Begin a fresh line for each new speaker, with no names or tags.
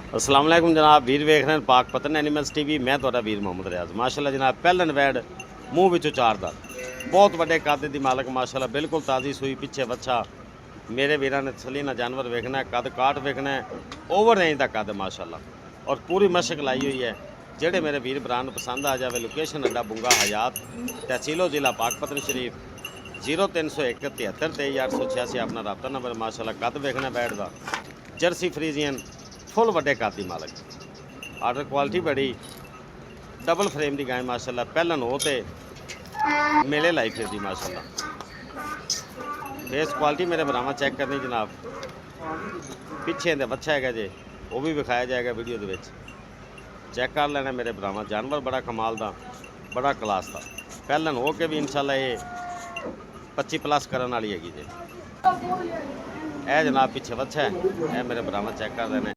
अस्सलाम वालेकुम जनाब, वीर वेख रहे हैं पाक पतन एनिमल्स टीवी। मैं ਤੁਹਾਡਾ ਵੀਰ ਮੁਹੰਮਦ ਰਿਆਜ਼। माशाल्लाह जनाब, ਪਹਿਲਨ ਵੈੜ ਮੂੰਹ ਵਿੱਚੋਂ ਚਾਰਦਾ, ਬਹੁਤ ਵੱਡੇ ਕੱਦ ਦੀ ਮਾਲਕ ਮਾਸ਼ਾਅੱਲਾ, ਬਿਲਕੁਲ ਤਾਜ਼ੀ ਸੂਈ, ਪਿੱਛੇ ਵੱਛਾ। ਮੇਰੇ ਵੀਰਾਂ ਨੇ ਤਸੱਲੀ ਨਾਲ ਜਾਨਵਰ ਵੇਖਣਾ, ਕੱਦ ਕਾਟ ਵੇਖਣਾ, ਓਵਰ ਰੇਂਜ ਦਾ ਕੱਦ ਮਾਸ਼ਾਅੱਲਾ, ਔਰ ਪੂਰੀ ਮਸ਼ਕ ਲਾਈ ਹੋਈ ਹੈ। ਜਿਹੜੇ ਮੇਰੇ ਵੀਰ ਭਰਾ ਨੂੰ ਪਸੰਦ ਆ ਜਾਵੇ, ਲੋਕੇਸ਼ਨ ਅੱਡਾ ਬੁੰਗਾ ਹਯਾਤ, ਤਹਿਸੀਲੋ ਜ਼ਿਲ੍ਹਾ ਪਾਕਪਤਨ ਸ਼ਰੀਫ, 0301 73 2386 ਆਪਣਾ ਰਾਬਤਾ ਨੰਬਰ। ਮਾਸ਼ਾਅੱਲਾ ਕੱਦ ਵੇਖਣਾ ਬੈਠ ਦਾ, ਜਰसी फ्रीजियन फुल ਵੱਡੇ ਕੱਦ ਦੀ ਮਾਲਕ, ਆਰਡਰ ਕੁਆਲਿਟੀ ਬੜੀ, डबल फ्रेम ਦੀ गाय माशाल्लाह। ਪਹਿਲਨ ਹੋ ਤੇ मेले लाई फिरदी माशाल्लाह। फेस क्वालिटी मेरे भरावां चेक करनी जनाब, पिछे दे बच्चा है जे वो भी विखाया जाएगा वीडियो दे विच, चेक कर लेना मेरे भरावां। जानवर बड़ा कमाल दा, बड़ा क्लास दा, ਪਹਿਲਨ हो के भी इंशाल्लाह ये 25+ करन वाली हैगी जे। ਇਹ जनाब पिछे बच्चा है, ये मेरे भरावां चेक कर लेना।